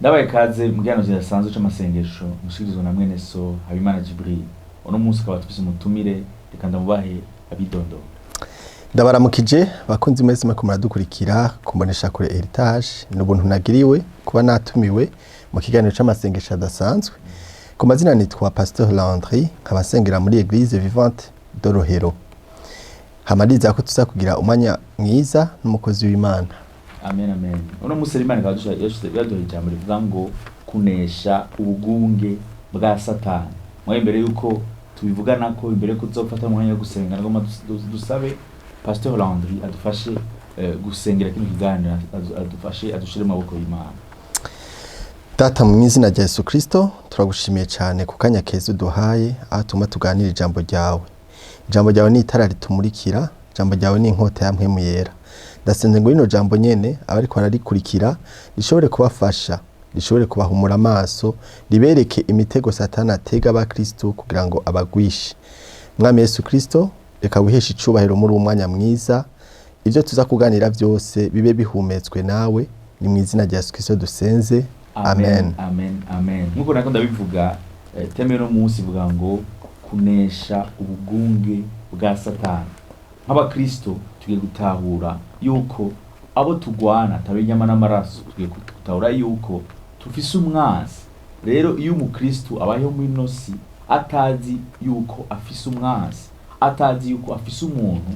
Ndabaye kaze mu gihano kidasanzwe c'amasengesho mushikirizwa na mwene so Habimana Djibril. Uno munsi akaba tufise umutumire, reka ndamubahe abidondora. Ndabaramukije bakunzi mwese mwe kumuradukurikira kumbonesha kure heritage n'ubuntu nagiriwe kuba natumiwe mu kiganiro c'amasengesho adasanzwe. Ku mazina nitwa Pst Landry, nkabasengera muri Eglise Vivante de Rohero. Hamariza ko tuza kugira umwanya mwiza n'umukozi w'Imana. Amen amen. Uno munsi Imana ikadusha yaduha ijambo rivuga ngo kunesha ubugunge bwa Satani. Mwe imbere yuko tubivugana ko imbere ko tuzofata umwanya wo gusenga ngo dusabe Pst Landry adufashe gusengera kino kiganiro, adufashe adushire mu maboko y'Imana. Data mu izina rya Yesu Kristo turagushimiye cyane ku kanya keza uduhaye atuma tuganira ijambo ryawe. Ijambo ryawe ni itara ritumurikira, ijambo ryawe ni inkota ya mpwemu yera. Ndasenze ngo rino jambo nyene abariko bararikurikira rishobore kubafasha, rishobore kubahumura amaso, ribereke imitego Satani atega abakristo kugira ngo abagwishe. Mwami Yesu Kristo, reka wiheshe icubahiro muri umwanya mwiza, ivyo tuza kuganira vyose bibe bihumetswe nawe, ni mu izina rya Yesu Kristo dusenze. Amen. Amen. Amen. Nkuko nako ndabivuga, teme no munsi ivuga ngo kunesha ubugunge bwa Satani. Nk'abakristo tugiye gutahura yuko abo tugwana tabenyama n'amaraso, tugiye gutahura yuko tufise umwansi. Rero iyo umukristo abayeho muri nosi atazi yuko afise umwansi, atazi yuko afise umuntu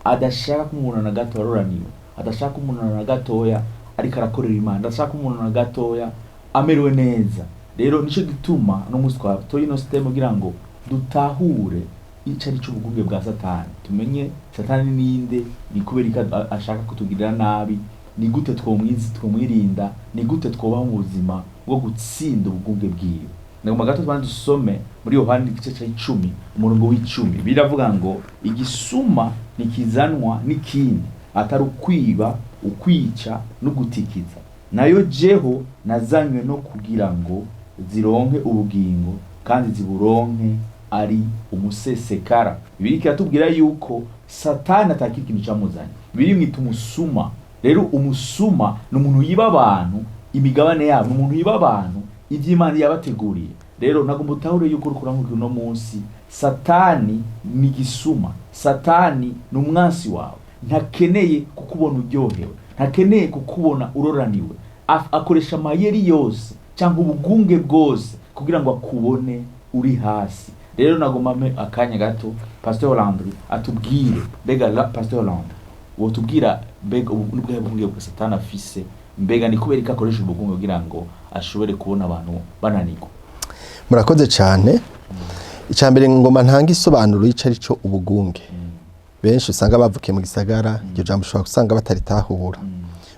adashaka kumubona na gato aroraniwe, adashaka kumubona na gatoya ariko arakorera Imana, adashaka kumubona na gatoya amerewe neza. Rero nico gituma no munsi twatoye ino system kugira ngo dutahure icari c'ubugunge bwa Satani, tumenye Satani ninde, ni kubera ashaka kutugirira nabi, ni gute twomwirinda, ni gute twobaho mu buzima bwo gutsinda ubugunge bwiwe. Nagomba gato twandi dusome muri Yohana igice ca 10 umurongo w'10 biravuga ngo igisuma nikizanwa n'ikindi atari ukwiba, ukwica no gutikiza, nayo jeho nazanywe no kugira ngo zironke ubugingo kandi ziburonke ari umusesekara. Bibiri kiratubwira yuko Satani atakira ikintu camuzanye, biri mwita umusuma. Rero umusuma ni umuntu yiba abantu imigabane yabo, umuntu yiba abantu ivy'Imana yabateguriye. Rero nagomba utahure yuko rukuranguka uno munsi Satani ni gisuma, Satani ni umwansi wawe. Ntakeneye kukubona uryohewe, ntakeneye kukubona uroraniwe, akoresha mayeri yose cyangwa ubugunge bwose kugira ngo akubone uri hasi. Rero nagomba akanya gato Pst Landry atubwire, mbega Pst Landry wotubwira mbega ubugunge bwa Satani afise, mbega ni kubera ko akoresha ubugunge kugira ngo ashobore kubona abantu bananirwa. Murakoze cyane. Icambere ngoma ntanga isobanuro y'icari cyo ubugunge. Benshi usanga bavukiye mu gisagara, iryo jambo ushobora gusanga bataritahura.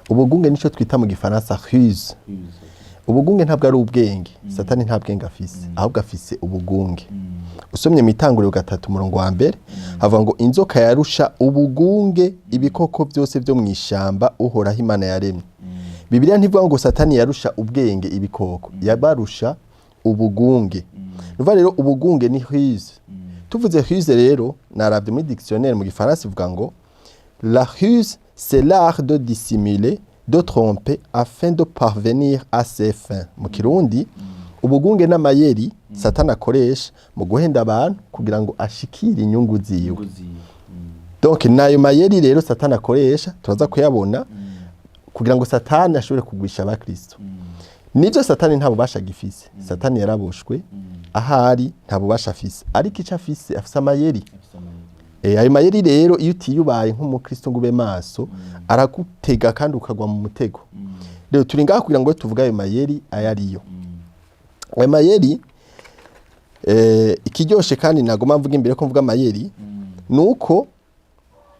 Ubugunge nico twita mu gifaransa ruse. Ubugunge ntabwo ari ubwenge, Satani nta bwenge afise, ahubwo afise ubugunge. Usomye mu Itanguriro 3 umurongo wa mbere havuga ngo inzoka yarusha ubugunge ibikoko byose byo mu ishamba uhoraho Imana yaremye. Bibiliya ntivuga ngo Satani yarusha ubwenge ibikoko, yabarusha ubugunge. Nuva rero ubugunge ni ruse. Tuvuze ruse rero narabye muri dictionnaire mu gifaransa ivuga ngo la ruse c'est l'art de dissimuler, de tromper afin de parvenir à ses fins. Mu Kirundi ubugunge n'amayeri Satani akoresha mu guhenda abantu kugira ngo ashikire inyungu ziwe. Donc nayo mayeri rero Satani akoresha turaza kuyabona kugira ngo Satani ashobore kugwisha abakristo. Nivyo Satani nta bubasha gifise, Satani yaraboshwe, ahari nta bubasha afise, ariko ico afise afise amayeri. Ayo mayeri rero iyo utiyubaye nk'umukristo ngo ube maso aragutega kandi ukagwa mu mutego. Rero turi ngaho kugira ngo tuvuga ayo mayeri ayariyo. Ayo mayeri ikiryoshe kandi nagoma mvuga imbere ko mvuga amayeri nuko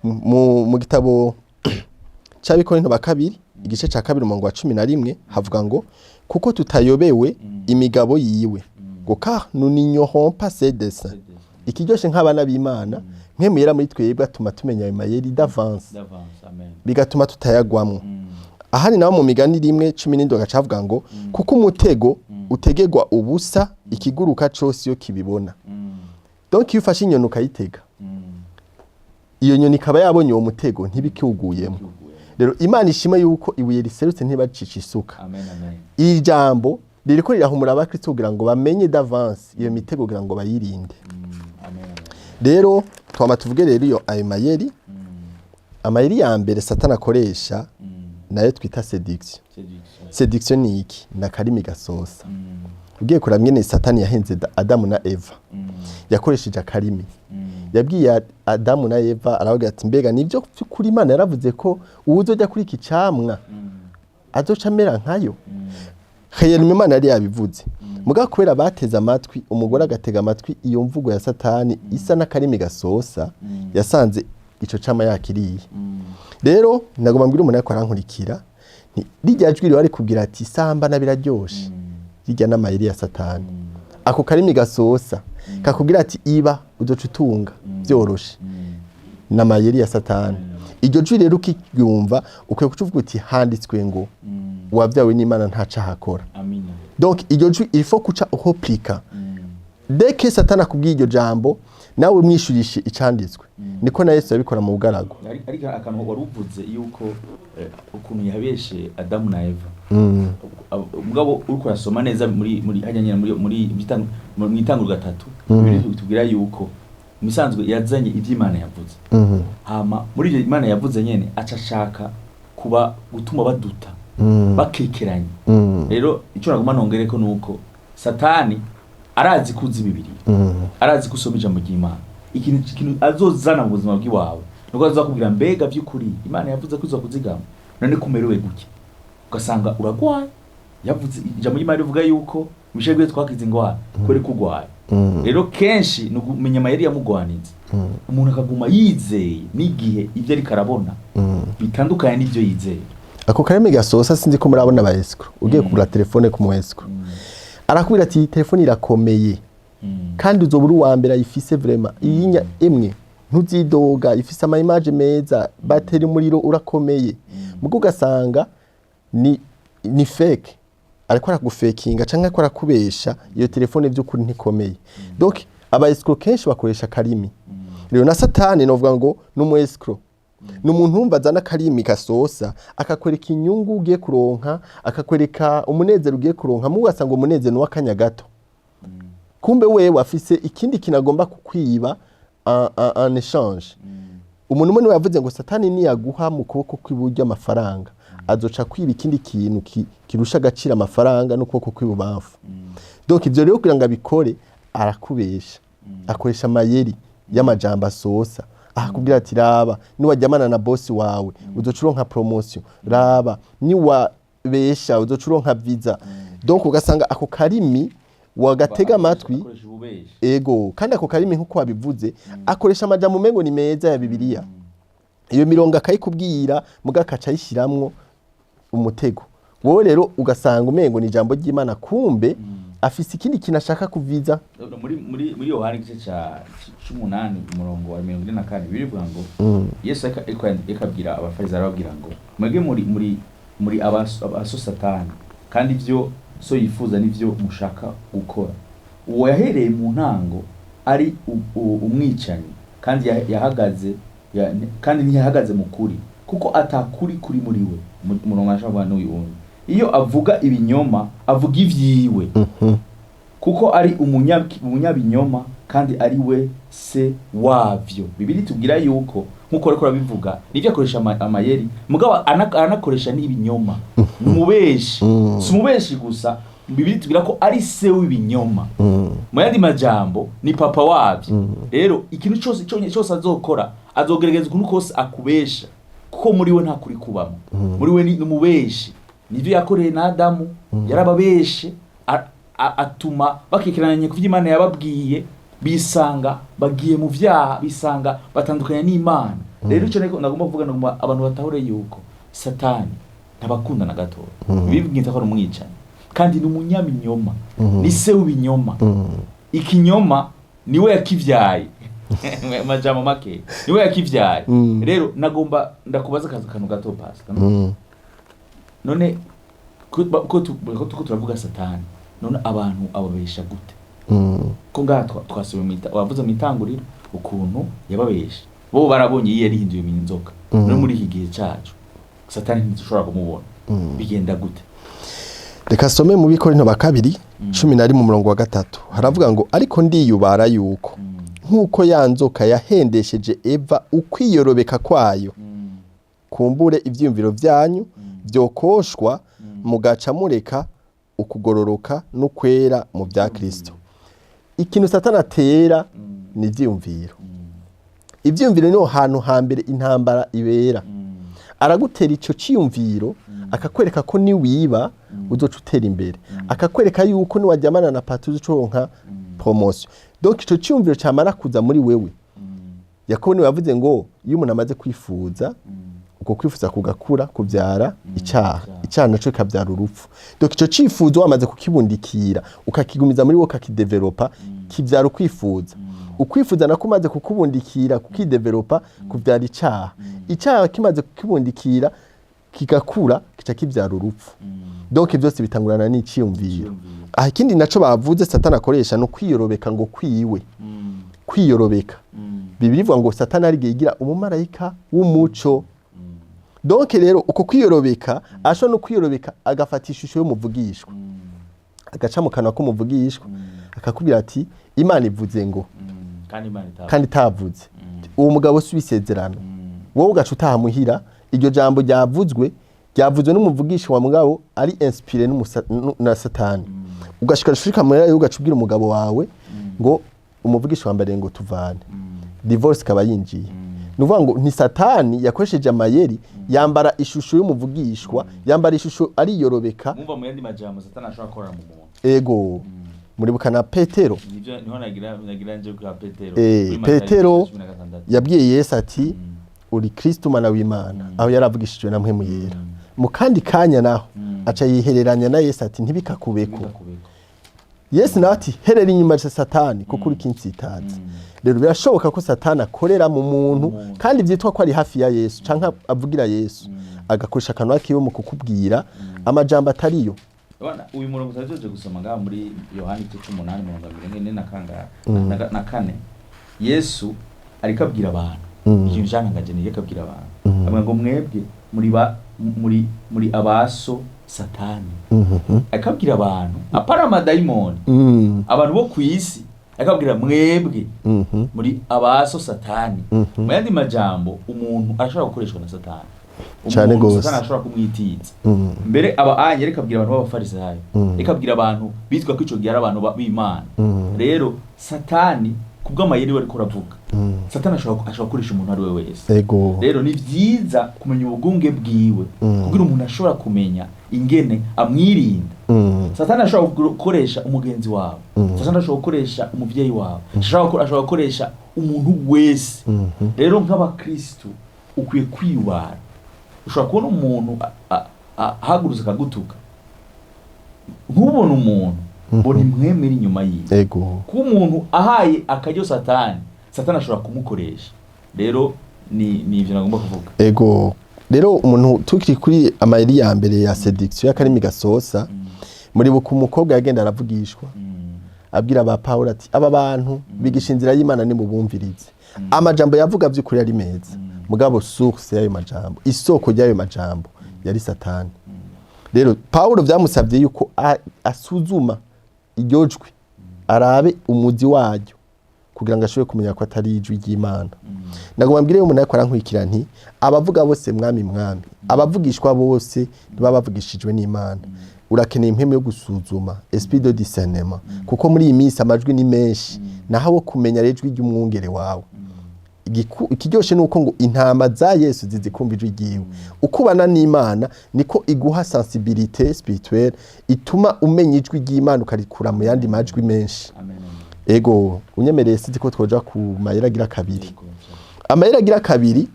mu gitabo c'Abikorinto ba kabiri igice ca 2 umurongo wa 11 havuga ngo kuko tutayobewe imigabo yiwe ngo car nous n'ignorons pas ses desseins. Ikiryoshe nk'abana b'Imana nkemuyera muri twebwe atuma tumenya ayo mayeri d'avance, bigatuma tutayagwamwo. Ahari nawo mu migani rimwe 17 gacavuga ngo kuko umutego utegegwa ubusa ikiguruka cose yo kibibona. Donc iyo ufashe inyoni ukayitega, iyo nyoni ikaba yabonye uwo mutego ntibikiwuguyemo. rero Imana ishima yuko ibuye riserutse ntibacisha isuka. Amen, amen. Iri jambo ririko rirahumura abakristo kugira ngo bamenye d'avance iyo mitego kugira ngo bayirinde. Amen, amen. Rero twama tuvuge rero iyo ayo mayeri, amayeri ya mbere Satani akoresha nayo twita séduction. Séduction ni iki? Na karimi gasosa. Ugiye kuramye ne Satani yahenze Adamu na Eva. Yakoresheje akarimi. Yabwiye Adamu na Eva aravuga ati mbega nivyo kuri Imana yaravuze ko uwuzojya kuri iki camwa azoca amera nkayo. Khayeli Imana yari yabivuze. Muga kubera bateze amatwi, umugore agatega amatwi iyo mvugo ya Satani isa n'akarimi gasosa, yasanze ico cama yakiriye. Rero nagomba mbwira umuntu ariko arankurikira, rijya jwi ryo ari kugira ati samba na biraryoshe. Rijya n'amayeri ya Satani. Ako karimi gasosa kakubwira ati iba uzoca utunga byoroshe. N'amayeri ya Satani. Iryo jwi rero ukiryumva ukwiye kucuvuga uti handitswe ngo wavyawe n'Imana ntaca hakora. Amina. Donc iryo jwi il faut kuca uhoplika. Dès que Satani akubwiye iryo jambo nawe mwishurishe icanditswe. Niko na Yesu yabikora mu bugarago. Ariko akantu waruvuze yuko ukuntu yabeshe Adamu na Eva. Mugabo uriko yasoma neza muri hanyanya muri itango gatatu bitubwira yuko misanzwe yazanye ivy'Imana yavuze. Hama muri ivyo Imana yavuze nyene acashaka kuba gutuma baduta bakekeranye. Rero ico naguma nongereko nuko Satani arazi kuzi Bibiliya. Arazi kusoma ijambo ry'Imana. Ikintu azozana mu buzima bw'iwawe nuko azakubwira mbega by'ukuri Imana yavuze ko uzakuzigama none kumerewe guke ugasanga uragwaye. Yavuze ijambo ry'Imana rivuga yuko mishegwe twakize ingwara kwere kugwaye. Rero kenshi no kumenya amayeri yamugwanize umuntu akaguma yizeye n'igihe ivyo ari karabona bitandukanye n'ivyo yizeye. Ako karimi gasosa sinzi ko murabona aba escrow ugiye kugura telefone ku mu escrow arakubwira ati telefone irakomeye kandi uzobura uwa mbere ayifise vraiment iyinya imwe ntuzidoga ifise ama image meza bateri umuriro urakomeye mugo ugasanga ni fake ariko aragufekinga canke ariko arakubesha iyo telefone by'ukuri ntikomeye. Donc aba escrow kenshi bakoresha karimi. Rero na Satani novuga ngo numu escrow n'umuntu umva zana karimi gasosa akakwereka inyungu ugiye kuronka akakwereka umunezero ugiye kuronka mu ugasanga umunezero w'akanya gato. Kumbe wewe afise ikindi kinagomba kukwiba en échange. Umuntu umwe yavuze ngo Satani ni yaguha mu kuboko kw'iburyo amafaranga azoca kwiba ikindi kintu kirusha agaciro amafaranga no kuboko kw'ibubamfu. Donc ivyo rero kugira ngo abikore arakubesha. Akoresha amayeri y'amajambo asosa. Akubwira ati raba niwajyamana na boss wawe uzocuronka promotion. Raba niwabesha uzocuronka visa. Donc ugasanga ako karimi wagatega amatwi ego kandi ako karimi nkuko wabivuze akoresha amajambo mengo ni meza ya Bibiliya. Iyo mirongo akayikubwira mugakaca yishiramwo umutego. Wowe rero ugasanga umengo ni ijambo ry'Imana kumbe afise ikindi kinashaka kuviza. Muri Yohana igice ca 18 umurongo wa 44 birivuga ngo Yesu akabwira abafarisayo arababwira ngo mwege muri abaso Satani kandi ivyo so yifuza nivyo mushaka gukora. Uwo yahereye mu ntango ari umwicanyi kandi yahagaze kandi ntiyahagaze mu kuri kuko atakuri kuri muri we umurongo ashaka n'uyundi. Iyo avuga ibinyoma avuga ivyiwe kuko ari umunyabinyoma kandi ari we se wavyo. Bibiliya tubwira yuko nkuko ariko rabivuga nivyo akoresha amayeri mugabo anakoresha n'ibinyoma. Umubeshi si umubeshi gusa Bibiliya tubwira ko ari se w'ibinyoma. Mu yandi majambo ni papa wavyo. Rero ikintu cyose azokora azogerageza ukuntu kose akubesha kuko muri we nta kuri kubamo. Muri we ni umubeshi. Nivyo yakoreye na Adamu yarababeshe atuma bakikiranye ku vy'Imana yababwiye bisanga bagiye mu vyaha bisanga batandukanye n'Imana. Rero ico nagomba kuvuga ngo abantu batahure yuko Satani ntabakunda na gato. Bibwita ko ari umwicanyi kandi ni umunyaminyoma. Ni se w'ibinyoma. Ikinyoma niwe yakivyaye. Majambo make niwe yakivyaye. Rero nagomba ndakubaza kantu gato Pastor. None ko turavuga Satani none abantu ababesha gute? Ko ngatwa twasubiye wavuze mu itanguriro ukuntu yababesha bo barabonye yari hinduye mu inzoka. None muri iki gihe cyacu Satani ntidushobora kumubona bigenda gute? Reka some mu Bikorinto ba kabiri 11:3 haravuga ngo ariko ndiyubara yuko nkuko yanzoka yahendesheje Eva ukwiyorobeka kwayo kumbure ivyumviro vyanyu byokoshwa mugaca mureka ukugororoka no kwera mu bya Kristo. Ikintu Satani atera ni ivyumviro. Ivyumviro niho hantu hambere intambara ibera. Aragutera ico ciyumviro akakwereka ko ni wiba uzoca utera imbere, akakwereka yuko ni wajyamana na patu uzoronka promotion. Donc ico ciyumviro camara kuza muri wewe. Yakobo ni yavuze ngo iyo umuntu amaze kwifuza uko kwifuza kugakura kubyara icyaha naco kabyara urupfu. Donc ico cifuzo wamaze kukibundikira ukakigumiza muri wo kakidevelopa kibyara ukwifuza. Ukwifuza nako umaze kukubundikira kukidevelopa kubyara icyaha kimaze kukibundikira kigakura kica kibyara urupfu. Donc byose bitangurana n'iciyumviro. Aha ikindi naco bavuze Satani akoresha no kwiyorobeka ngo kwiwe. Kwiyorobeka. Bibiri bivuga ngo Satani ari gigira umumarayika w'umuco. Donc rero uko kwiyorobeka asho no kwiyorobeka agafata ishusho y'umuvugishwa. Agaca mu kanwa ko muvugishwa akakubwira ati Imana ivuze ngo kandi tavuze. Uwo mugabo subisezerano. Wowe ugaca utahamuhira iryo jambo ryavuzwe n'umuvugisha wa mugabo ari inspiré na Satani. Ugashika muri yo ugacubwira umugabo wawe ngo umuvugisha wa mbere ngo tuvane. Divorce kaba yinjiye. Nuvuga ngo ni Satani yakoresheje amayeri yambara ishusho y'umuvugishwa, yambara ishusho ari yorobeka. Mumva mu yandi majambo Satani ashobora gukora mu muntu. Ego. Muri bukana Petero. Nivyo niho nagira nje kwa Petero. Petero yabwiye Yesu ati uri Kristo mana w'Imana. Aho yaravugishijwe na mpwemu yera. Mu kandi kanya naho aca yihereranya na Yesu ati ntibikakubeko. Yesu nawe ati herera inyuma ya Satani kuko uri kinsitaza. Rero birashoboka ko Satani akorera mu muntu kandi byitwa ko ari hafi ya Yesu canka avugira Yesu agakoresha kanwa kiwe mu kukubwira amajambo atariyo. Bana uyu murongo utazoje gusoma ngaha muri Yohani 18:44 na 4 Yesu ariko abwira abantu ikintu cyantangaje niye kabwira abantu amwe ngo mwebwe muri abaso Satani akabwira abantu apara amadayimoni abantu bo kwisi akabwira mwebwe muri abaso Satani mu yandi majambo umuntu ashobora gukoreshwa na Satani. Cyane gose Satani ashobora kumwitiza mbere anye rekabwira abantu b'abafarisayo rekabwira abantu bitwa ko ico gihe ari abantu b'Imana. Rero Satani kubw'amayeri wari kuravuga Satani ashobora gukoresha umuntu ari we wese. Rero ni vyiza kumenya ubugunge bwiwe kugira umuntu ashobora kumenya ingene amwirinda. Satani ashobora gukoresha umugenzi wawe, Satani ashobora gukoresha umuvyeyi wawe, ashobora gukoresha umuntu wese. Rero nk'abakristo ukwiye kwiyubara. Ushobora kubona umuntu ahagurutse akagutuka nk'ubona umuntu mbona imwemera inyuma yiwe. Ku umuntu ahaye akaryo Satani ashobora kumukoresha. Rero ni ivyo nagomba kuvuga. Rero umuntu tukiri kuri amayeri ya mbere ya seduction y'akarimi gasosa muri buku umukobwa yagenda aravugishwa abwira aba Paulo ati aba bantu bigisha inzira y'Imana ni mubumvirize. Amajambo yavuga vy'ukuri ari meza mugabo source y'ayo majambo, isoko y'ayo majambo yari Satani. Rero Paulo vyamusavye yuko asuzuma iryojwe arabe umuzi waryo kugira ngo ashobore kumenya ko atari ijwi ry'Imana. Nagomba mbwire umuntu ariko arankwikira nti abavuga bose mwami abavugishwa bose ntibabavugishijwe n'Imana. Urakeneye impemu yo gusuzuma esprit de discernement kuko muri iyi minsi amajwi ni menshi naho wo kumenya rejwi ry'umwungere wawe. Ikiryoshe nuko ngo intama za Yesu zizikumva ijwi ryiwe. Ukubana n'Imana niko iguha sensibilité spirituelle ituma umenya ijwi ry'Imana ukarikura mu yandi majwi menshi. Ego unyemereye siti ko twoja ku mayera gira kabiri. Amayera gira kabiri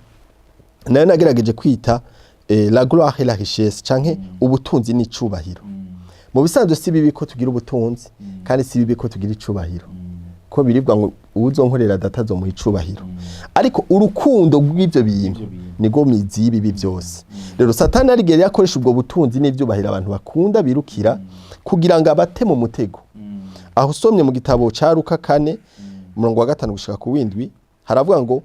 nayo nagerageje kwita la gloire et la richesse canke ubutunzi n'icubahiro. Mu bisanzwe si bibi ko tugira ubutunzi kandi si bibi ko tugira icubahiro. Ko biribwa ngo uzonkorera datazo mu icubahiro. Ariko urukundo rw'ivyo bintu nigo mizi y'ibibi byose. Rero Satani arigere yakoresha ubwo butunzi n'ivyubahiro abantu bakunda birukira kugira ngo abate mu mutego. Aho usomye mu gitabo ca Luka 4:5 gushika ku 7 haravuga ngo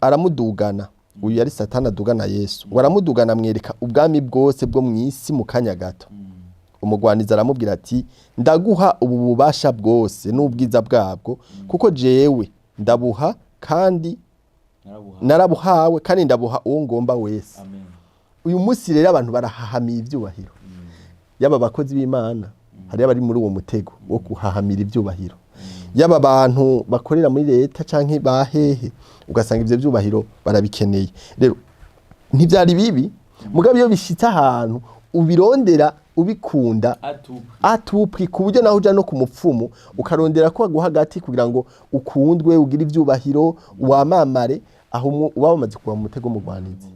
aramudugana uyu yari Satani adugana Yesu waramudugana amwereka ubwami bwose bwo mu isi mu kanya gato umugwaniza aramubwira ati ndaguha ubu bubasha bwose n'ubwiza bwabwo kuko jewe ndabuha kandi narabuhawe kandi ndabuha uwo ngomba wese. Uyu munsi rero abantu barahahamira ibyubahiro yaba bakozi b'Imana hari abari muri uwo mutego wo kuhahamira ibyubahiro yaba abantu bakorera muri leta canke bahehe ugasanga ivyo byubahiro barabikeneye. Rero ntivyari bibi mugabe iyo bishitse ahantu ubirondera ubikunda atupwi ku buryo naho uja no ku mupfumu ukarondera ko aguha hagati kugira ngo ukundwe ugira ivyubahiro wamamare aho uba wamaze kuba mu mutego mu Rwanizi.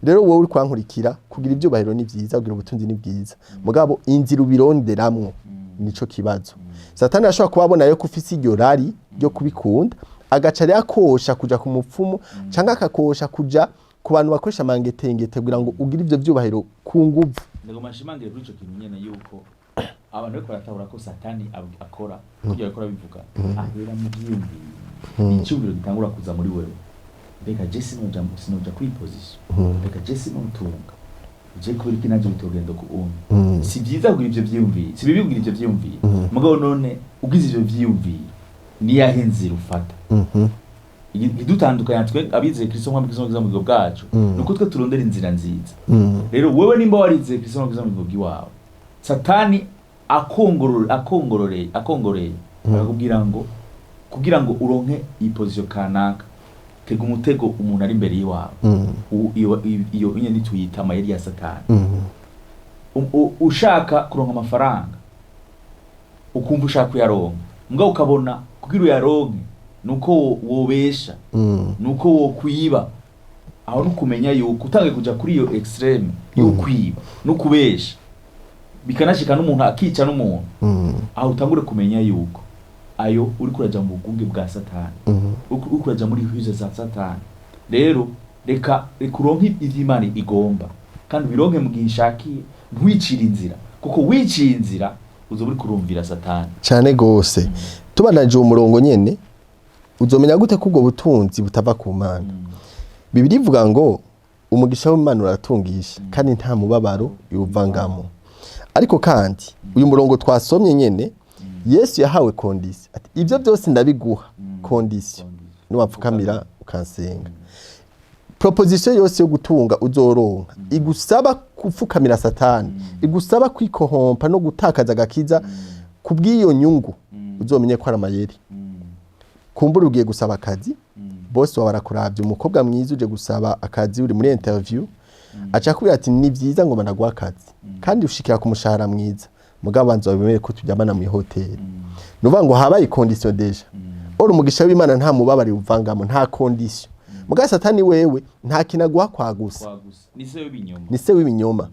Rero wowe uri kwankurikira kugira ibyubahiro ni byiza kugira ubutunzi ni bwiza mugabo inzira ubironderamwo nico kibazo. Satani ashobora kubabona yo kufisi iryo rari ryo kubikunda agaca rero akosha kuja ku mupfumu canke akakosha kuja ku bantu bakoresha mangetengete kugira ngo ugire ivyo byubahiro ku nguvu. Ndego mashimangire kuri ico kintu nyene yuko abantu bariko baratahura ko Satani akora kugira akora bivuga ahera mu byiyumviro icyubiro gitangura kuza muri wewe reka Jesse sinoja kuri position reka Jesse n'utunga je kubera iki naje bitogenda ku umwe si byiza kugira ivyo byiyumviro si bibi kugira ivyo byiyumviro mugabo none ugize ivyo byiyumviro ni yahenze rufata idutandukanya twe abize Kristo nk'amwe mu bwacu nuko twe turondera inzira nziza. Rero wewe nimba warize Kristo mu bwawe Satani akongororeye akakubwira ngo kugira ngo uronke iyi position kanaka tega umutego umuntu ari imbere yiwawe iyo nyene tuyita mayeri ya Satani. Ushaka kuronka amafaranga ukumva ushaka kuyaronka mbwa ukabona kugira uyaronke nuko wobesha nuko wokwiba aho nukumenya yuko utange kuja kuri iyo extreme yo kwiba no kubesha bikanashika n'umuntu akica n'umuntu aho utangure kumenya yuko ayo uri kuraja mu bugunge bwa Satani uri kuraja muri hwize za Satani. Rero reka uronke ivy'Imana igomba kandi bironke mu gihe ishakiye ntwicira inzira kuko wiciye inzira uzoba uri kurumvira Satani cyane gose. Tubanaje umurongo nyene uzomenya gute ko ubwo butunzi butava ku Mana. Bibiri ivuga ngo umugisha w'Imana uratungisha kandi nta mubabaro yuvangamo. Ariko kandi uyu murongo twasomye nyene Yesu yahawe condition ati ivyo byose ndabiguha condition niwapfukamira ukansenga. Proposition yose yo gutunga uzoronka igusaba kupfukamira Satani igusaba kwikohompa no gutakaza gakiza kubwiyo nyungu uzomenye ko ari amayeri. Kumbura ugiye gusaba akazi boss wawe arakuravye umukobwa mwiza uje gusaba akazi uri muri interview aca kubwira ati ni byiza ngo managwa akazi kandi ushikira ku mushahara mwiza mugabo banzo bemeye ko tujyamana mu hotel nuvuga ngo habaye condition deja oro umugisha w'Imana nta mubabari uvangamo nta condition mugabo Satani wewe nta kinagwa kwagusa ni se w'ibinyoma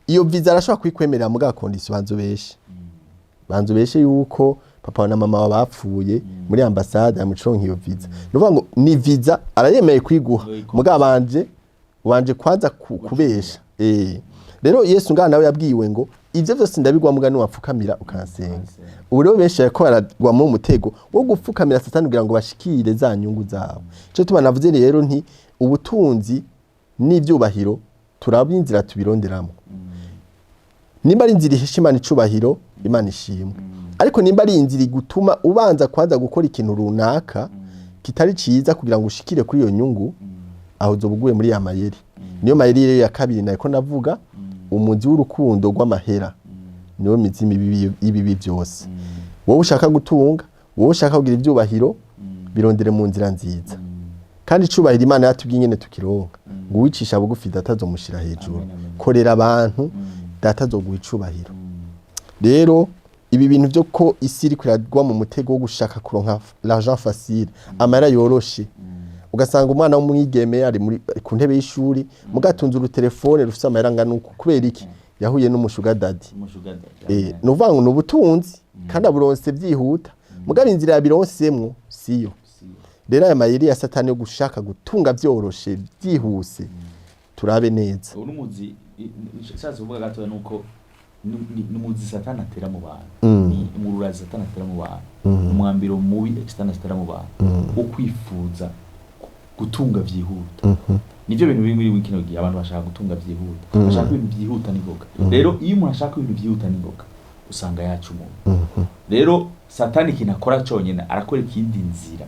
iyo visa arashobora kwikwemerera mugabo condition banzo beshe yuko papa na mama bapfuye muri ambassade ya muconki iyo visa nuvuga ngo ni visa arayemeye kwiguha mugabo wanje kwanza kubesha. Rero Yesu ngana nawe yabwiwe ngo ivyo byose ndabigwa mugani wapfukamira ukansenga. Ubu rero benshi ko baragwa mu mutego wo gupfukamira Satani kugira ngo bashikire za nyungu zabo. Cyo tubanavuze rero nti ubutunzi n'ivyubahiro turaba inzira tubironderamo. Nimba ari inzira ihesha Imana icubahiro Imana ishimwe. Ariko nimba ari inzira gutuma ubanza kwanza gukora ikintu runaka kitari ciza kugira ngo ushikire kuri iyo nyungu aho zobuguye muri ya mayeri. Niyo mayeri ya kabiri nako navuga umuzi w'urukundo rw'amahera niwo mizimi ibibi byose. Wowe ushaka gutunga wowe ushaka kugira ibyubahiro birondere mu nzira nziza kandi icubahiro Imana yatubwiye nyene tukironka ngo wicisha bugufi datazomushira hejuru korera abantu datazoguha icubahiro. Rero ibi bintu byo ko isi iri kuragwa mu mutego wo gushaka kuronka l'argent facile amara yoroshe ugasanga umwana w'umwigeme ari muri ku ntebe y'ishuri mugatunze urutelefone rufite amaranga nuko kubera iki yahuye n'umushuga daddy nuvuga ngo n'ubutunzi kandi aburonse byihuta mugabo inzira yabironsemwo siyo. Rero aya mayeri ya Satani yo gushaka gutunga byoroshe byihuse turabe neza. Unumuzi cyase uvuga gato nuko numuzi Satani atera mu bantu ni umururazi Satani atera mu bantu umwambiro mubi Satani atera mu bantu wo kwifuza gutunga vyihuta nivyo bintu biri muri kino gihe abantu bashaka gutunga vyihuta bashaka ibintu vyihuta n'ingoga rero iyo umuntu ashaka ibintu vyihuta n'ingoga usanga yacumuye rero Satani kinakora cyonyene arakora ikindi nzira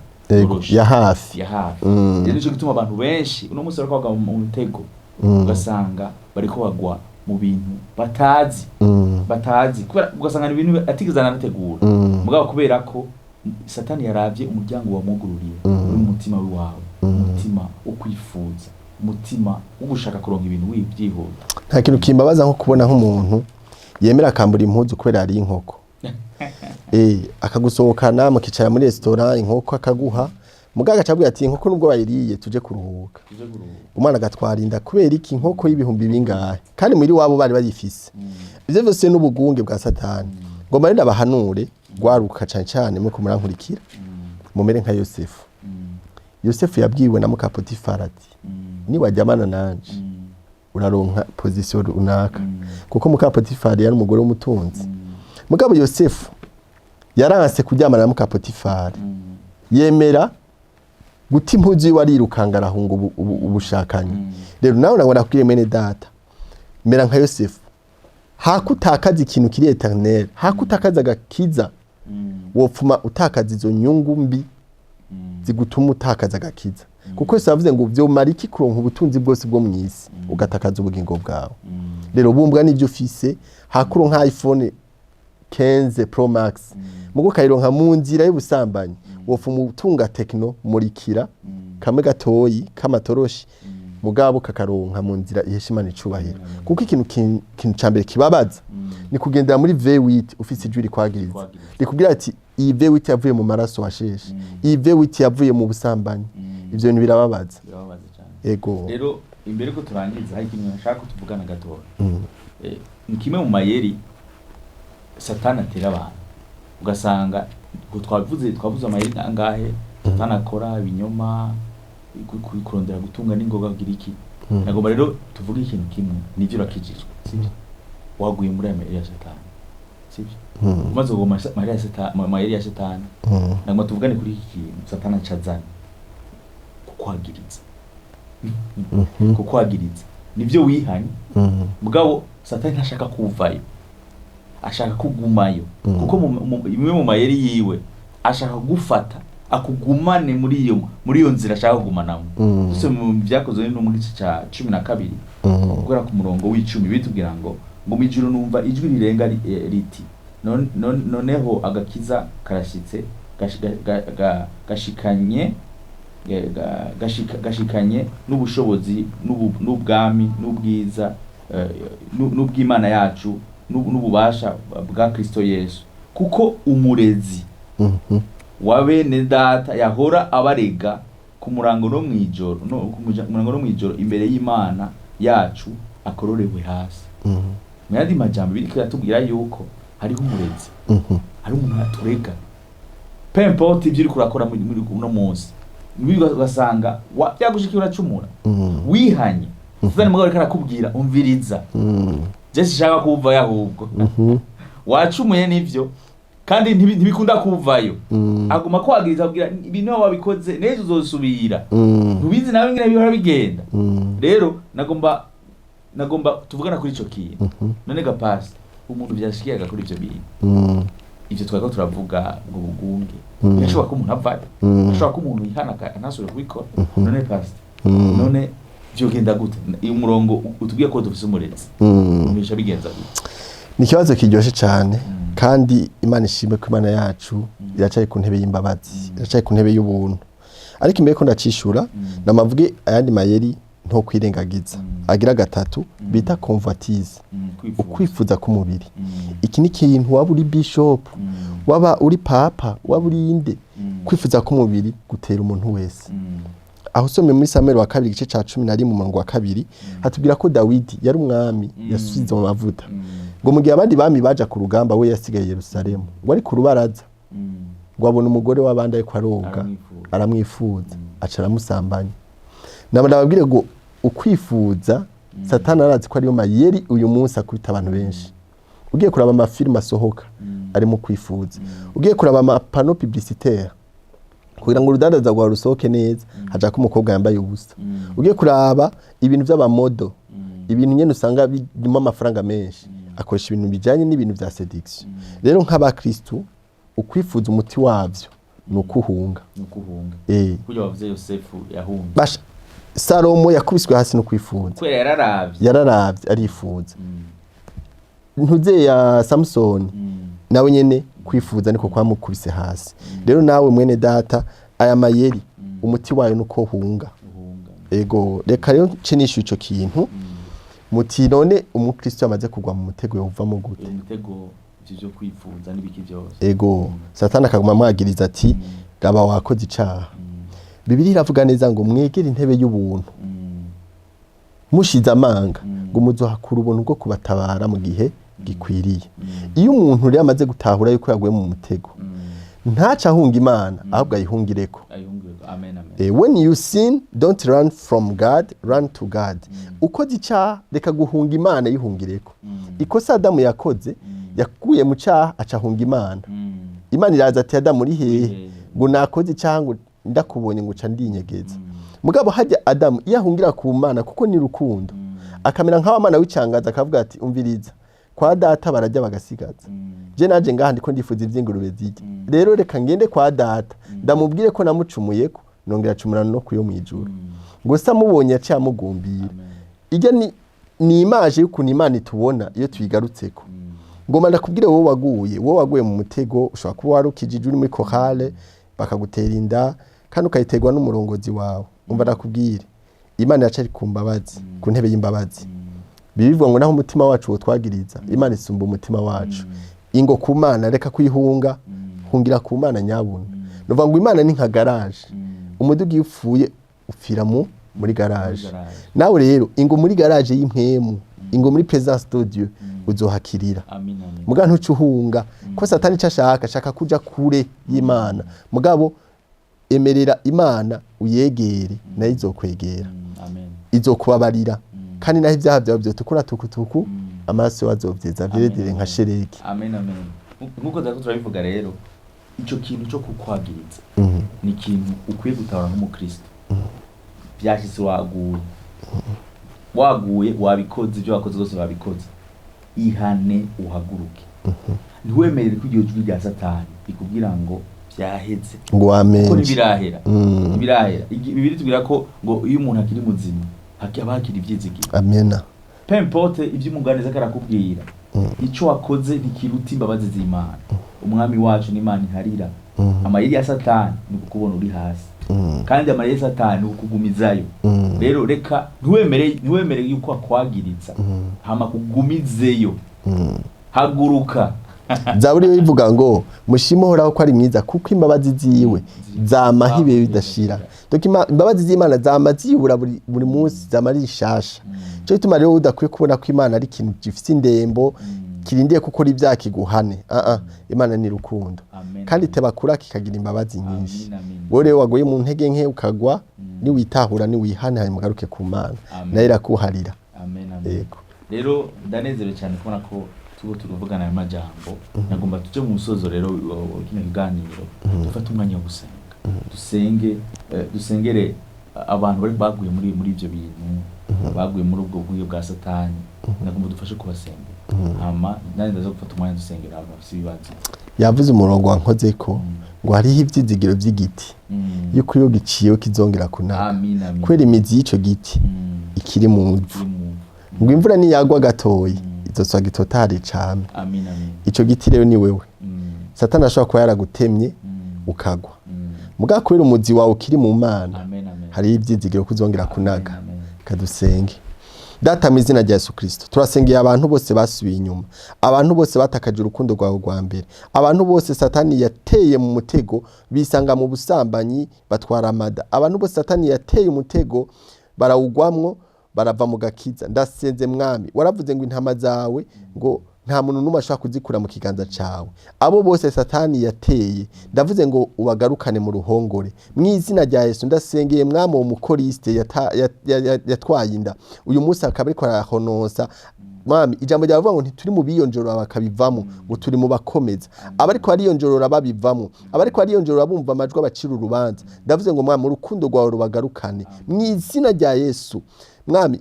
ya hafi rero nico gituma abantu benshi uno munsi bariko bagwa mu mutego ugasanga bariko bagwa mu bintu batazi kubera ugasanga ibintu atigezana nategura mugabo kubera ko Satani yaravye umuryango wamugururiye uri mu mutima wawe umutima wo kwifuza umutima wo gushaka kuronka ibintu wivyihuta nta kintu kimbabaza nko kubona nk'umuntu yemera akambura impuzu kubera ari inkoko akagusohokana mukicara muri restaurant inkoko akaguha mugaga acabwira ati inkoko nubwo bayiriye tuje kuruhuka umwana agatwara inda kubera iki inkoko y'ibihumbi bingahe kandi muri wabo bari bayifise ivyo vyose n'ubugunge bwa Satani ngo marinde abahanure gwaruka cyane mwe kumurankurikira mumere nka Yosefu yabwiwe na muka Potifara ati ni wajyamana nanje uraronka position runaka kuko muka Potifara yari umugore w'umutunzi mugabo Yosefu yaranse kuryamana na muka Potifara yemera guti impuzu yiwarirukanga arahunga ubushakanye rero nawe nabona kwire mwene data mera nka Yosefu hakutakaza ikintu kiri eternel hakutakaza gakiza wopfuma utakaza izo nyungu mbi zigutuma utakaza gakiza kuko Yesu yavuze ngo byo mariki kuronka ubutunzi bwose bwo mwisi ugatakaza ubugingo bwawe rero bumbwa n'ibyo ufise hakuronka iPhone 15 Pro Max mugo kayironka mu nzira y'ubusambanyi wopfuma utunga tekno murikira kamwe gatoyi kamatoroshi mugabo kakaronka mu nzira iheshimana icubahiro kuko ikintu cambere kibabaza ni kugendera muri V8 ufise ijwi rikwagiriza rikubwira ati iyi V8 yavuye mu maraso washeshe iyi V8 yavuye mu busambanyi ivyo bintu birababaza cyane ego rero imbere ko turangiza hari ikintu nashaka kutuvugana gatoya ni kimwe mu mayeri Satani atera abantu ugasanga twavuze amayeri angahe Satani akora ibinyoma kurondera gutunga n'ingoga kugira iki nagomba rero tuvuge ikintu kimwe nivyo urakijijwe sibyo waguye muri mayeri ya Satani sibyo umaze kugoma mayeri ya Satani nagomba tuvugane kuri iki kintu Satani acazana kukwagiriza nivyo wihanye mugabo Satani ntashaka kuvayo ashaka kugumayo kuko imwe mu mayeri yiwe ashaka gufata akugumane muri iyo nzira ashaka kugumanamo duse mu byakozwe no muri cya 12 gukora ku murongo w'10 bitubwira ngo mijuru numva ijwi rirenga riti noneho agakiza karashitse gashikanye n'ubushobozi n'ubwami n'ubwiza n'ubw'Imana yacu n'ububasha bwa Kristo Yesu kuko umurezi wa bene data yahora abarega ku murango no mwijoro imbere y'Imana yacu akororewe hasi mwandi majambo biriko yatubwira yuko hariho umurezi hari umuntu aturega pempote ivyo uriko urakora muri uno munsi ugasanga byagushikira uracumura wihanye uvana mugabo ariko arakubwira umviriza je sishaka kuva yahubwo wacumuye nivyo kandi ntibikunda kuvayo aguma kwagiriza kugira ibintu wabikoze neza uzosubira ntubizi nawe ngira bihora bigenda rero nagomba tuvugana kuri ico kintu none gapasi umuntu byashikiyaga kuri ivyo bintu ivyo twako turavuga ngo bugunge yashobora ko umuntu avayo ashobora ko umuntu yihana anasubira kubikora none pasi none byo genda gute uyu murongo utubwiye ko dufise umurezi umisha bigenza gute ni kibazo kiryoshe cyane kandi Imana ishimwe ko Imana yacu iracaye ku ntebe y'imbabazi iracaye ku ntebe y'ubuntu ariko imbere ko ndacishura namavuge ayandi mayeri nto kwirengagiza agira gatatu bita convoitise ukwifuza ku mubiri iki ni kintu waba uri bishop waba uri papa waba uri inde kwifuza ku mubiri gutera umuntu wese aho some muri Samuel wa 2 gice ca 11 mu murongo wa 2 hatubwira ko Dawidi yari umwami yasubize mu mavuta ngo mu gihe abandi bami baja ku rugamba we yasigaye Yerusalemu wari ku rubaraza ngo abona umugore w'abandi ariko aroga aramwifuza aca aramusambanya nababwire ngo ukwifuza Satani arazi ko ariyo mayeri uyu munsi akubita abantu benshi ugiye kuraba amafilm asohoka ari mu kwifuza ugiye kuraba ama panneau publicitaire kugira ngo urudandaza rwawe rusohoke neza haja ko umukobwa yambaye ubusa ugiye kuraba ibintu by'abamodo ibintu nyene usanga birimo amafaranga menshi akoresha ibintu bijanye n'ibintu vya seduction rero nk'abakristo ukwifuza umuti wavyo nukuhunga kuja bavuze Yosefu yahunga basha Salomo yakubiswe hasi no kwifuza kubera yararavye arifuza ntuze ya Samson nawe nyene kwifuza niko kwamukubise hasi rero nawe mwene data aya mayeri umuti wayo nuko hunga ego reka rero cenisha ico kintu muti none umukristo amaze kugwa mu mutego yovamo gute umutego cyo kwifuza nibiki byose ego Satani akaguma mwagiriza ati gaba wakoze icaha Bibiliya iravuga neza ngo mwegere intebe y'ubuntu mushize amanga ngo muzohakura ubuntu bwo kubatabara mu gihe gikwiriye iyo umuntu rero amaze gutahura yuko yaguye mu mutego ntaca ahunga Imana ahubwo ayihungireko amen amen when you sin don't run from God run to God ukoze icaha reka guhunga Imana yihungireko ikosa Adamu yakoze yakuye mu caha aca ahunga Imana Imana iraza ati Adamu uri hehe ngo nakoze icaha ngo ndakubonye ngo ca ndinyegeza mugabo hajya Adamu yahungira ku Mana kuko ni rukundo akamera nk'abamana w'icangaza akavuga ati umviriza kwa data barajya bagasigaza je naje ngaha ndiko ndifuza ivy'ingurube zige rero reka ngende kwa data ndamubwire ko namucumuyeko nongera cumurana no kuyo mwijuru ngo sa mubonye aca mugumbira ijya ni image y'ukuntu Imana itubona iyo tuyigarutseko ngoma ndakubwire wowe waguye mu mutego ushobora kuba warukijije uri muri kohale bakagutera inda kandi ukayiterwa n'umurongozi wawe umva ndakubwire Imana yacari ku mbabazi ku ntebe y'imbabazi bibivuga ngo naho umutima wacu wo twagiriza Imana isumba umutima wacu ingo ku Mana reka kwihunga hungira ku Mana nyabuna nuvuga ngo Imana ni nka garage umudugi upfuye upfira muri garage nawe rero ingo muri garage y'impemu ingo muri presence studio uzohakirira muga ntucuhunga ko Satani cashaka kuja kure y'Imana mugabo emerera Imana uyegere nayo izokwegera izokubabarira kandi naho ibyaha byawe byotukura tukutuku amaso wazovyeza vyedere nka shereki amen amen nkuko turabivuga rero ico kintu cyo kukwagiriza ni ikintu ukwiye gutahura nk'umukristo byashitse waguye wabikoze ibyo wakoze zose wabikoze ihane uhaguruke ntiwemerere ko igihe cy'ijwi rya Satani ikubwira ngo byaheze ngo wamenye ko ntibirahera Bibiliya tubwira ko ngo iyo umuntu akiri muzima hakiri ivyizigiro amena pempote ivyo umuganiza karakubwira ico wakoze ntikiruta imbabazi z'Imana umwami wacu n'Imana iharira amayeri ya Satani ni kukubona uri hasi kandi amayeri ya Satani ni kukugumizayo rero reka ntiwemere yuko akwagiriza hama kugumizeyo haguruka Zaburi bivuga ngo mushimo horaho ko ari mwiza kuko imbabazi ziwe zamahibe bidashira donc imbabazi z'Imana zamazibura buri munsi zamari shasha cyo bituma rero udakwiye kubona ko Imana ari ikintu gifite indembo kirindiye kuko ivyakiguhane Imana ni rukundo kandi tebakura kikagira imbabazi nyinshi wowe rero wagoye mu ntege nke ukagwa ni witahura ni wihane hanyuma garuke ku Mana nayo irakuharira amen yego rero ndanezerewe cyane kubona ko turuvugana amajambo nagomba tuje mu musozo rero kino kiganiro dufata umwanya wo gusenga dusengere abantu bari baguye muri ivyo bintu baguye muri ubwo bwiyo bwa Satani nagomba dufashe kubasengera hama nani ndaza gufata umwanya dusengera abantu bafite ibibazo yavuze umurongo wankozeko ngo hariho ivyizigiro vy'igiti yuko iyo giciyeho kizongera kunaga kwera imizi y'ico giti ikiri mu mvu ngo imvura niyagwa gatoyi izoswa gitotari cane ico giti rero ni wewe Satani ashobora kuba yaragutemye ukagwa muga kwera umuzi wawe ukiri mu Mana hari ivyizigiro kuzongera kunaga kadusenge Data mu izina rya Yesu Kristo turasengeye abantu bose basubiye inyuma abantu bose batakaje urukundo rwawe rwa mbere abantu bose Satani yateye mu mutego bisanga mu busambanyi batwara amada abantu bose Satani yateye umutego barawugwamwo barava mu gakiza ndasenze mwami waravuze ngo intama zawe ngo nta muntu numwe ashaka kuzikura mu kiganza cawe abo bose Satani yateye ndavuze ngo ubagarukane mu ruhongore mu izina rya Yesu ndasengeye mwami wo mukoriste yatwaye inda uyu munsi akaba ariko arahonosa mwami ijambo ryavuga ngo ntituri mu biyonjorora bakabivamo ngo turi mu bakomeza abariko bariyonjorora babivamo abariko bariyonjorora bumva amajwi abacira urubanza ndavuze ngo mwami urukundo rwawe rubagarukane mu izina rya Yesu mwami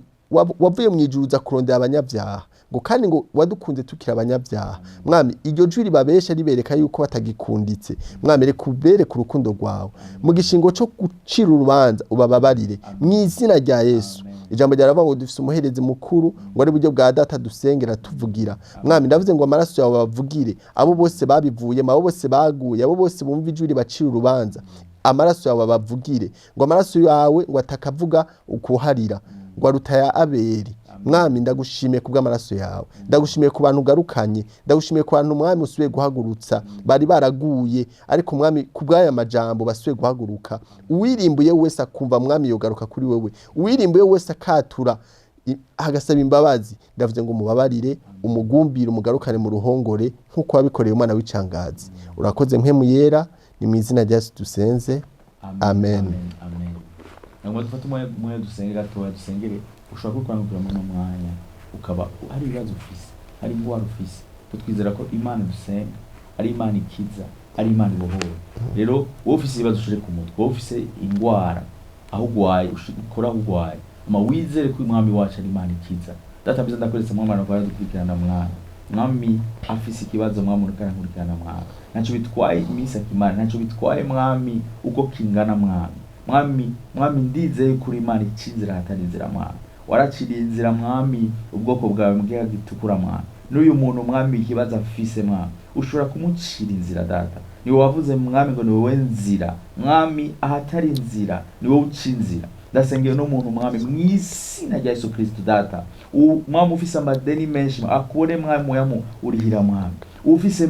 wavuye mu ijuru uza kurondera abanyabyaha ngo kandi ngo wadukunze tukira abanyabyaha mwami iryo jwi ribabesha ribereka yuko batagikunditse mwami reka ubereke urukundo rwawe mu gishingo cyo gucira urubanza ubababarire mu izina rya Yesu ijambo ryaravuga ngo dufise umuherezi mukuru ngo ari buryo bwa data dusengera tuvugira mwami ndavuze ngo amaraso yawe bavugire abo bose babivuyemo abo bose baguye abo bose bumva ijwi ribacira urubanza amaraso yawe bavugire ngo amaraso yawe ngo atakavuga ukuharira ngo arutaya Abeli mwami ndagushimiye kubw'amaraso yawe ndagushimiye ku bantu garukanye ndagushimiye ku bantu mwami usubiye guhagurutsa bari baraguye ariko mwami kubw'aya majambo basubiye guhaguruka uwirimbuye wese akumva mwami yogaruka kuri wewe uwirimbuye wese akatura agasaba imbabazi ndavuze ngo mubabarire umugumbire umugarukane mu ruhongore nkuko wabikoreye umwana w'icangazi urakoze mpemu yera ni mu izina rya Yesu dusenze amen nangwa dufata umwe dusenge gatoya dusengere ushobora kwikwanukira mu mwanya ukaba hari ibibazo ufise hari ingwara ufise twizera ko Imana dusenga ari Imana ikiza ari Imana ibohora rero wowe ufise ibibazo ushire ku mutwe wowe ufise ingwara aho ugwaye ushikora aho ugwaye ama wizere ko umwami wacu ari Imana ikiza data biza ndakoretse mu mwana kwa dukurikirana mwami afise ikibazo mwami urukankurikirana naco bitwaye imisa kimana naco bitwaye mwami uko kingana mwami ndizeye kuri Imana ikinzira hatari inzira mwami waraciriye inzira mwami ubwoko bwawe mbwira gitukura mwami n'uyu muntu mwami ikibazo afise mwami ushobora kumucira inzira data niwe wavuze mwami ngo niwe nzira mwami ahatari inzira niwe ucinzira ndasengeye no muntu mwami mw'izina rya Yesu Kristo data mwami ufise amadeni menshi akubone mwami muyamu urihira mwami ufise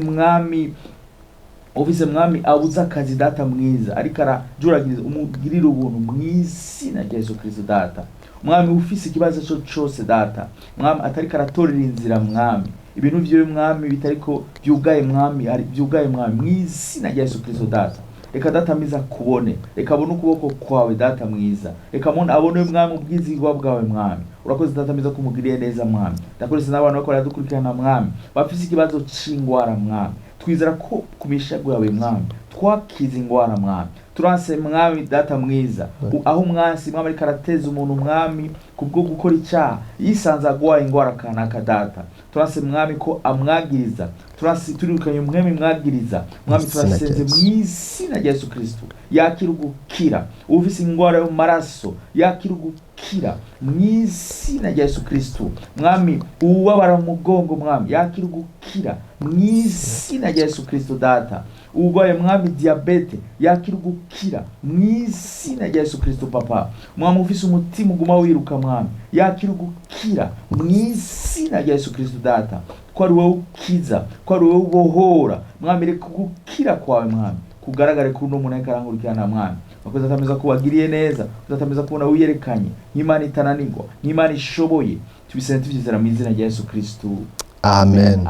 mwami abuza akazi data mwiza ariko arajuragiriza umugirira ubuntu mw'izina rya Yesu Kristo data mwami ufise ikibazo cyo cyose data mwami atari karatorera inzira mwami ibintu byo mwami bitariko byugaye mwami ari byugaye mwami mw'izina rya Yesu Kristo data reka data mwiza kubone reka abone ukuboko kwawe data mwiza reka abone mwami ubwizigwa bwawe mwami urakoze data mwiza kumugiriye neza mwami ndakorese n'abantu bakora dukurikirana mwami bafise ikibazo c'ingwara mwami twizera ko kubisha bwawe mwami twakiza ingwara mwami turanse mwami data mwiza aho umwansi mwami ari karateza umuntu mwami kubwo gukora icyaha yisanze agwaye ingwara kanaka data turanse mwami ko amwagiriza turanse turukanye mwami mwagiriza mwami turasenze mw'izina rya Yesu Kristo yakira gukira ufise ingwara yo maraso yakira gukira mw'izina rya Yesu Kristo mwami ubabara mu mugongo mwami yakira gukira mw'izina rya Yesu Kristo data ubaye mwami diabete yakira gukira mw'izina rya Yesu Kristo papa mwami ufise umutima uguma wiruka mwami yakira gukira mw'izina rya Yesu Kristo data ko ari wowe ukiza ko ari wowe ubohora mwami reka gukira kwawe mwami kugaragare kuri no muntu akarankurikirana mwami wakoze atameza kubagiriye neza uzatameza kubona wiyerekanye nk'Imana itananirwa nk'Imana ishoboye tubisente tubyizera mu izina rya Yesu Kristo amen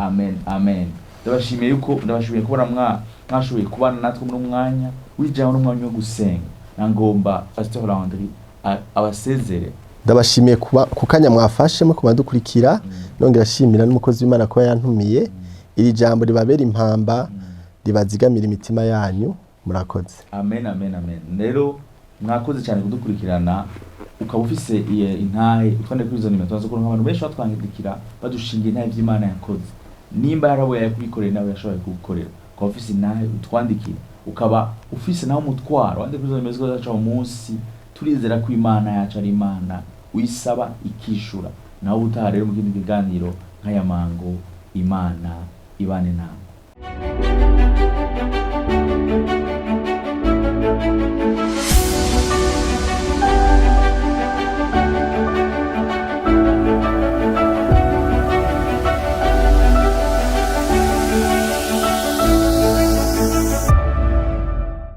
ndabashimiye kubona mwashoboye kubana natwe mu mwanya wijyaho n'umwanya wo gusenga nangomba Pst Djibril Landry abasezere ndabashimiye ku kanya mwafashemo kubadukurikira nongera ashimira n'umukozi w'Imana ko yantumiye iri jambo ribabera impamba ribazigamira imitima yanyu murakoze amen rero mwakoze cyane kudukurikirana ukaba ufise intahe utwande kuri izo nimero tubaza ko abantu benshi batwangikira badushingiye intahe by'Imana yakoze nimba yaraboye yakubikorera nawe yashoboye kugukorera ukaba ufise intahe utwandikira ukaba ufise naho umutwaro wande kuri izo nimero zacu umunsi turizera ko Imana yacu ari Imana uyisaba ikishura naho utaha rero mu kindi kiganiro nk'aya mango Imana ibane nawe.